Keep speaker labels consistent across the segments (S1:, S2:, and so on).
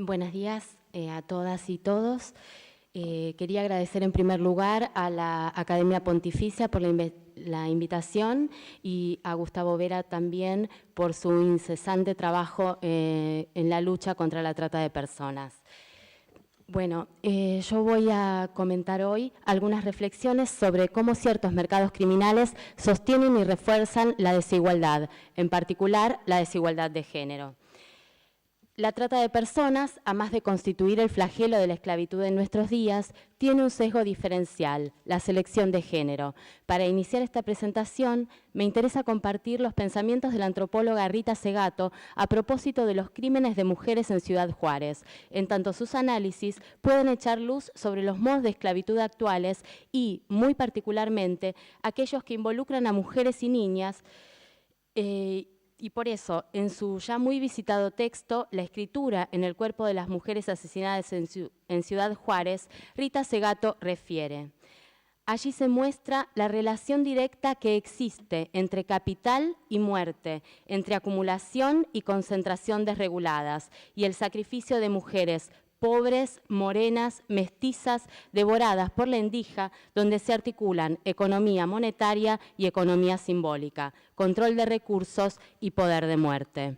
S1: Buenos días a todas y todos. Quería agradecer en primer lugar a la Academia Pontificia por la invitación y a Gustavo Vera también por su incesante trabajo en la lucha contra la trata de personas. Bueno, yo voy a comentar hoy algunas reflexiones sobre cómo ciertos mercados criminales sostienen y refuerzan la desigualdad, en particular la desigualdad de género. La trata de personas, a más de constituir el flagelo de la esclavitud en nuestros días, tiene un sesgo diferencial, la selección de género. Para iniciar esta presentación, me interesa compartir los pensamientos de la antropóloga Rita Segato a propósito de los crímenes de mujeres en Ciudad Juárez, en tanto sus análisis pueden echar luz sobre los modos de esclavitud actuales y, muy particularmente, aquellos que involucran a mujeres y niñas, y por eso, en su ya muy visitado texto, La escritura en el cuerpo de las mujeres asesinadas en Ciudad Juárez, Rita Segato refiere: allí se muestra la relación directa que existe entre capital y muerte, entre acumulación y concentración desreguladas, y el sacrificio de mujeres pobres, morenas, mestizas, devoradas por la endija, donde se articulan economía monetaria y economía simbólica, control de recursos y poder de muerte.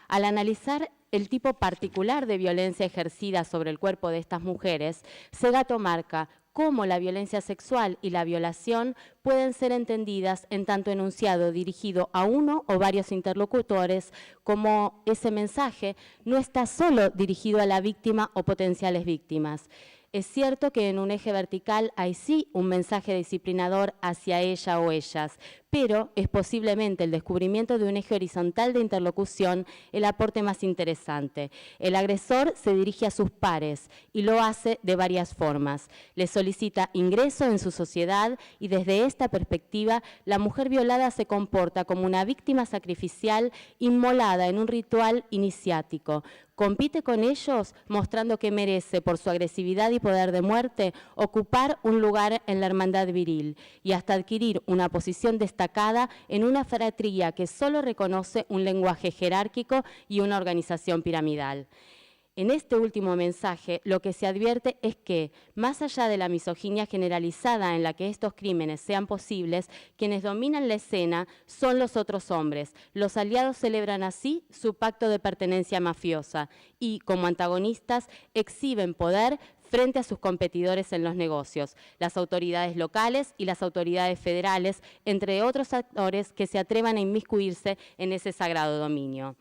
S1: Al analizar el tipo particular de violencia ejercida sobre el cuerpo de estas mujeres, Segato marca cómo la violencia sexual y la violación pueden ser entendidas en tanto enunciado dirigido a uno o varios interlocutores, como ese mensaje no está solo dirigido a la víctima o potenciales víctimas. Es cierto que en un eje vertical hay sí un mensaje disciplinador hacia ella o ellas, pero es posiblemente el descubrimiento de un eje horizontal de interlocución el aporte más interesante. El agresor se dirige a sus pares y lo hace de varias formas. Les solicita ingreso en su sociedad y desde esta perspectiva la mujer violada se comporta como una víctima sacrificial inmolada en un ritual iniciático. Compite con ellos mostrando que merece, por su agresividad y poder de muerte, ocupar un lugar en la hermandad viril y hasta adquirir una posición destacada en una fratría que solo reconoce un lenguaje jerárquico y una organización piramidal. En este último mensaje, lo que se advierte es que, más allá de la misoginia generalizada en la que estos crímenes sean posibles, quienes dominan la escena son los otros hombres. Los aliados celebran así su pacto de pertenencia mafiosa y, como antagonistas, exhiben poder frente a sus competidores en los negocios, las autoridades locales y las autoridades federales, entre otros actores que se atrevan a inmiscuirse en ese sagrado dominio.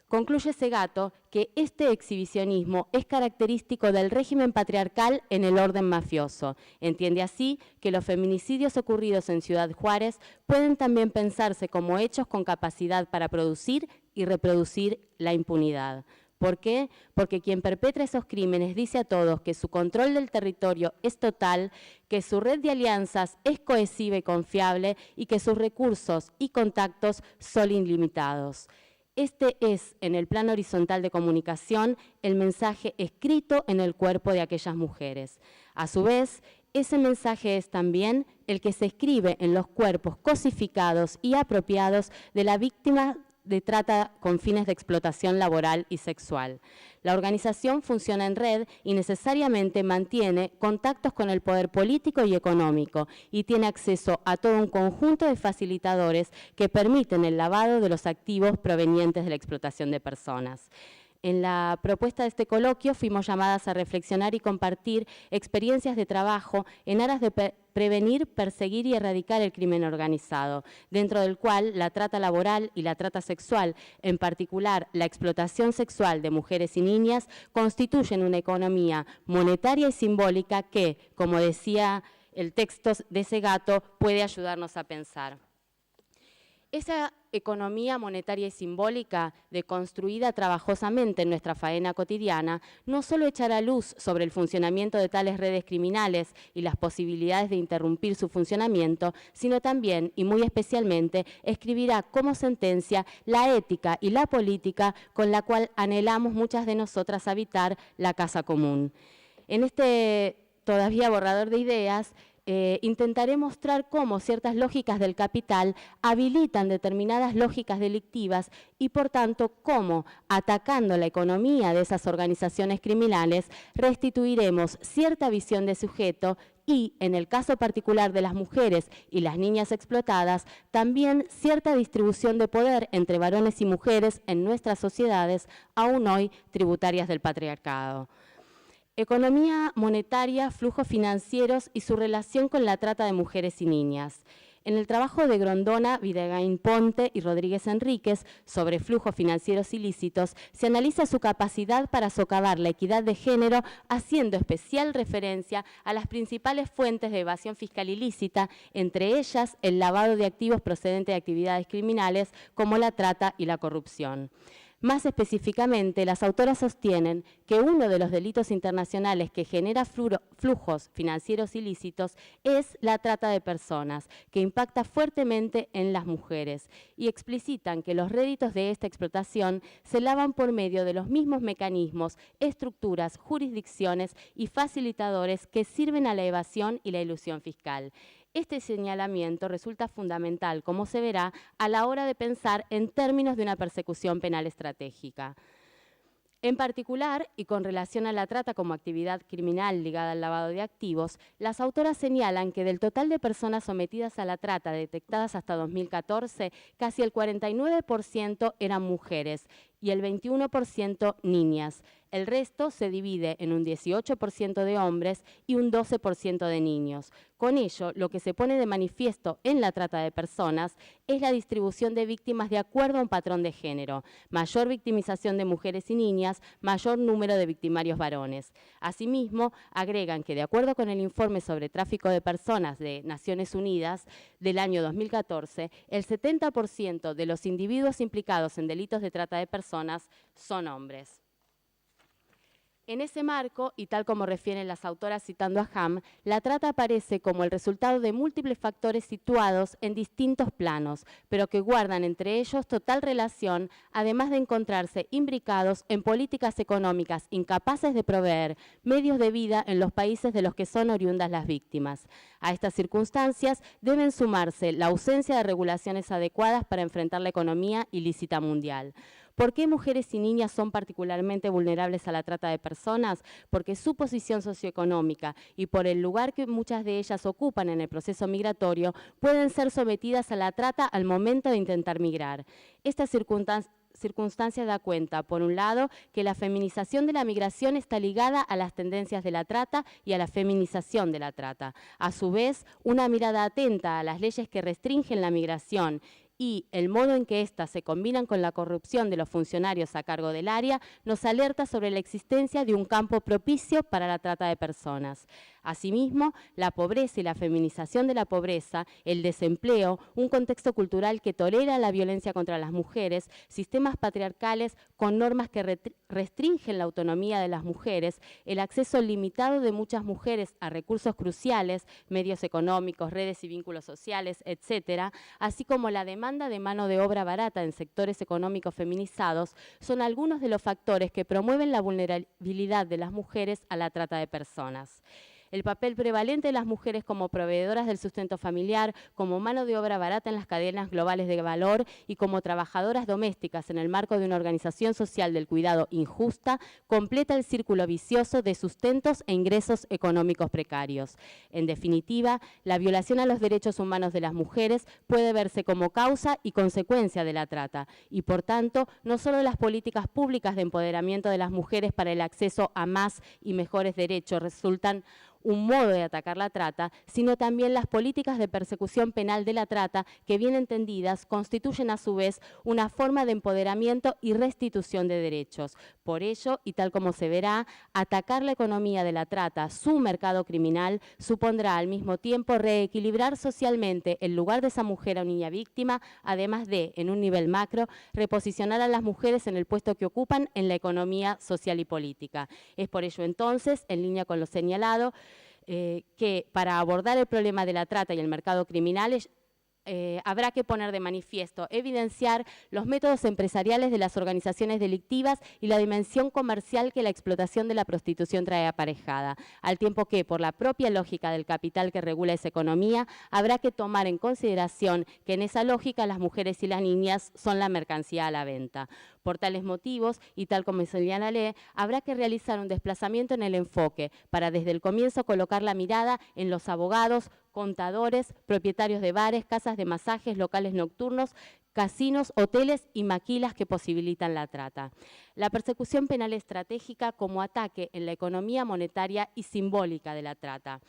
S1: Concluye Segato que este exhibicionismo es característico del régimen patriarcal en el orden mafioso. Entiende así que los feminicidios ocurridos en Ciudad Juárez pueden también pensarse como hechos con capacidad para producir y reproducir la impunidad. ¿Por qué? Porque quien perpetra esos crímenes dice a todos que su control del territorio es total, que su red de alianzas es cohesiva y confiable y que sus recursos y contactos son ilimitados. Este es, en el plano horizontal de comunicación, el mensaje escrito en el cuerpo de aquellas mujeres. A su vez, ese mensaje es también el que se escribe en los cuerpos cosificados y apropiados de la víctima de trata con fines de explotación laboral y sexual. La organización funciona en red y necesariamente mantiene contactos con el poder político y económico y tiene acceso a todo un conjunto de facilitadores que permiten el lavado de los activos provenientes de la explotación de personas. En la propuesta de este coloquio fuimos llamadas a reflexionar y compartir experiencias de trabajo en aras de prevenir, perseguir y erradicar el crimen organizado, dentro del cual la trata laboral y la trata sexual, en particular la explotación sexual de mujeres y niñas, constituyen una economía monetaria y simbólica que, como decía el texto de Segato, puede ayudarnos a pensar. Esa economía monetaria y simbólica, deconstruida trabajosamente en nuestra faena cotidiana, no solo echará luz sobre el funcionamiento de tales redes criminales y las posibilidades de interrumpir su funcionamiento, sino también, y muy especialmente, escribirá como sentencia la ética y la política con la cual anhelamos muchas de nosotras habitar la casa común. En este todavía borrador de ideas, intentaré mostrar cómo ciertas lógicas del capital habilitan determinadas lógicas delictivas y, por tanto, cómo, atacando la economía de esas organizaciones criminales, restituiremos cierta visión de sujeto y, en el caso particular de las mujeres y las niñas explotadas, también cierta distribución de poder entre varones y mujeres en nuestras sociedades, aún hoy tributarias del patriarcado. Economía monetaria, flujos financieros y su relación con la trata de mujeres y niñas. En el trabajo de Grondona, Videgain Ponte y Rodríguez Enríquez sobre flujos financieros ilícitos, se analiza su capacidad para socavar la equidad de género, haciendo especial referencia a las principales fuentes de evasión fiscal ilícita, entre ellas el lavado de activos procedente de actividades criminales como la trata y la corrupción. Más específicamente, las autoras sostienen que uno de los delitos internacionales que genera flujos financieros ilícitos es la trata de personas, que impacta fuertemente en las mujeres, y explicitan que los réditos de esta explotación se lavan por medio de los mismos mecanismos, estructuras, jurisdicciones y facilitadores que sirven a la evasión y la ilusión fiscal. Este señalamiento resulta fundamental, como se verá, a la hora de pensar en términos de una persecución penal estratégica. En particular, y con relación a la trata como actividad criminal ligada al lavado de activos, las autoras señalan que del total de personas sometidas a la trata detectadas hasta 2014, casi el 49% eran mujeres y el 21% niñas. El resto se divide en un 18% de hombres y un 12% de niños. Con ello, lo que se pone de manifiesto en la trata de personas es la distribución de víctimas de acuerdo a un patrón de género. Mayor victimización de mujeres y niñas, mayor número de victimarios varones. Asimismo, agregan que de acuerdo con el informe sobre tráfico de personas de Naciones Unidas del año 2014, el 70% de los individuos implicados en delitos de trata de personas son hombres. En ese marco, y tal como refieren las autoras citando a Hamm, la trata aparece como el resultado de múltiples factores situados en distintos planos, pero que guardan entre ellos total relación, además de encontrarse imbricados en políticas económicas incapaces de proveer medios de vida en los países de los que son oriundas las víctimas. A estas circunstancias deben sumarse la ausencia de regulaciones adecuadas para enfrentar la economía ilícita mundial. ¿Por qué mujeres y niñas son particularmente vulnerables a la trata de personas? Porque su posición socioeconómica y por el lugar que muchas de ellas ocupan en el proceso migratorio pueden ser sometidas a la trata al momento de intentar migrar. Esta circunstancia da cuenta, por un lado, que la feminización de la migración está ligada a las tendencias de la trata y a la feminización de la trata. A su vez, una mirada atenta a las leyes que restringen la migración y el modo en que éstas se combinan con la corrupción de los funcionarios a cargo del área nos alerta sobre la existencia de un campo propicio para la trata de personas. Asimismo, la pobreza y la feminización de la pobreza, el desempleo, un contexto cultural que tolera la violencia contra las mujeres, sistemas patriarcales con normas que restringen la autonomía de las mujeres, el acceso limitado de muchas mujeres a recursos cruciales, medios económicos, redes y vínculos sociales, etcétera, así como la demanda de mano de obra barata en sectores económicos feminizados, son algunos de los factores que promueven la vulnerabilidad de las mujeres a la trata de personas. El papel prevalente de las mujeres como proveedoras del sustento familiar, como mano de obra barata en las cadenas globales de valor y como trabajadoras domésticas en el marco de una organización social del cuidado injusta, completa el círculo vicioso de sustentos e ingresos económicos precarios. En definitiva, la violación a los derechos humanos de las mujeres puede verse como causa y consecuencia de la trata y, por tanto, no solo las políticas públicas de empoderamiento de las mujeres para el acceso a más y mejores derechos resultan un modo de atacar la trata, sino también las políticas de persecución penal de la trata que, bien entendidas, constituyen a su vez una forma de empoderamiento y restitución de derechos. Por ello, y tal como se verá, atacar la economía de la trata, su mercado criminal, supondrá al mismo tiempo reequilibrar socialmente el lugar de esa mujer o niña víctima, además de, en un nivel macro, reposicionar a las mujeres en el puesto que ocupan en la economía social y política. Es por ello entonces, en línea con lo señalado, que para abordar el problema de la trata y el mercado criminal habrá que poner de manifiesto, evidenciar los métodos empresariales de las organizaciones delictivas y la dimensión comercial que la explotación de la prostitución trae aparejada, al tiempo que, por la propia lógica del capital que regula esa economía, habrá que tomar en consideración que en esa lógica las mujeres y las niñas son la mercancía a la venta. Por tales motivos, y tal como señala la ley, habrá que realizar un desplazamiento en el enfoque para desde el comienzo colocar la mirada en los abogados, contadores, propietarios de bares, casas de masajes, locales nocturnos, casinos, hoteles y maquilas que posibilitan la trata. La persecución penal estratégica como ataque en la economía monetaria y simbólica de la trata.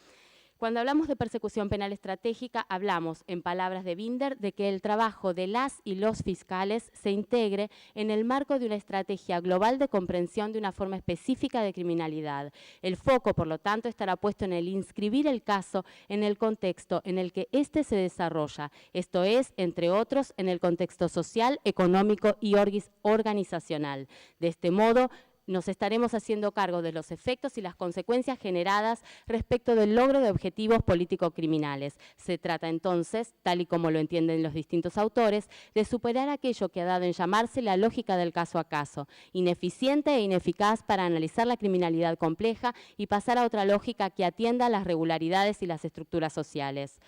S1: Cuando hablamos de persecución penal estratégica, hablamos, en palabras de Binder, de que el trabajo de las y los fiscales se integre en el marco de una estrategia global de comprensión de una forma específica de criminalidad. El foco, por lo tanto, estará puesto en el inscribir el caso en el contexto en el que éste se desarrolla, esto es, entre otros, en el contexto social, económico y organizacional. De este modo, nos estaremos haciendo cargo de los efectos y las consecuencias generadas respecto del logro de objetivos político-criminales. Se trata entonces, tal y como lo entienden los distintos autores, de superar aquello que ha dado en llamarse la lógica del caso a caso, ineficiente e ineficaz para analizar la criminalidad compleja y pasar a otra lógica que atienda las regularidades y las estructuras sociales.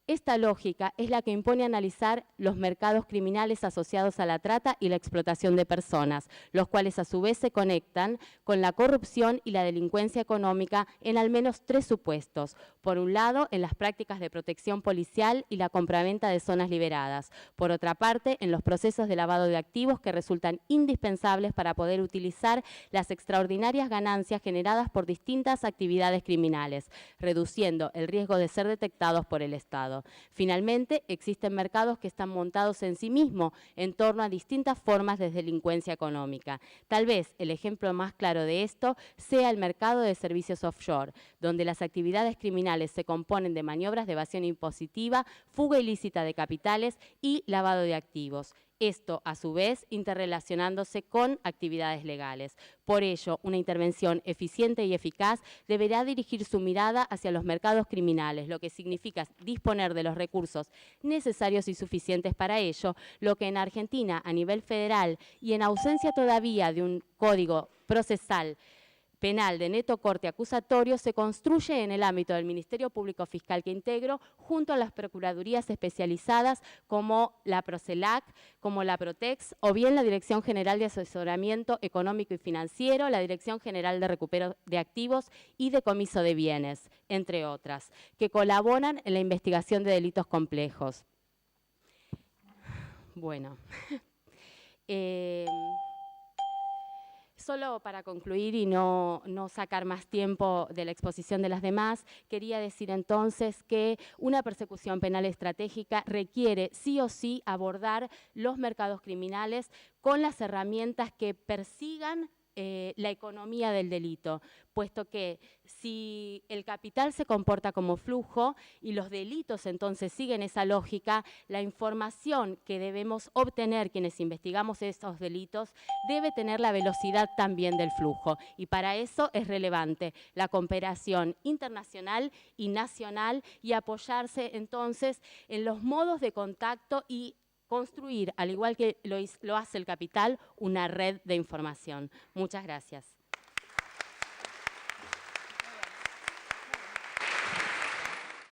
S1: Esta lógica es la que impone analizar los mercados criminales asociados a la trata y la explotación de personas, los cuales a su vez se conectan con la corrupción y la delincuencia económica en al menos tres supuestos. Por un lado, en las prácticas de protección policial y la compraventa de zonas liberadas. Por otra parte, en los procesos de lavado de activos que resultan indispensables para poder utilizar las extraordinarias ganancias generadas por distintas actividades criminales, reduciendo el riesgo de ser detectados por el Estado. Finalmente, existen mercados que están montados en sí mismos en torno a distintas formas de delincuencia económica. Tal vez el ejemplo más claro de esto sea el mercado de servicios offshore, donde las actividades criminales se componen de maniobras de evasión impositiva, fuga ilícita de capitales y lavado de activos. Esto, a su vez, interrelacionándose con actividades legales. Por ello, una intervención eficiente y eficaz deberá dirigir su mirada hacia los mercados criminales, lo que significa disponer de los recursos necesarios y suficientes para ello, lo que en Argentina, a nivel federal, y en ausencia todavía de un código procesal penal de neto corte acusatorio, se construye en el ámbito del Ministerio Público Fiscal que integro, junto a las procuradurías especializadas como la Procelac, como la Protex, o bien la Dirección General de Asesoramiento Económico y Financiero, la Dirección General de Recupero de Activos y Decomiso de Bienes, entre otras, que colaboran en la investigación de delitos complejos. Bueno. Solo para concluir y no sacar más tiempo de la exposición de las demás, quería decir entonces que una persecución penal estratégica requiere sí o sí abordar los mercados criminales con las herramientas que persigan la economía del delito, puesto que si el capital se comporta como flujo y los delitos entonces siguen esa lógica, la información que debemos obtener quienes investigamos estos delitos debe tener la velocidad también del flujo, y para eso es relevante la cooperación internacional y nacional y apoyarse entonces en los modos de contacto y construir, al igual que lo hace el capital, una red de información. Muchas gracias.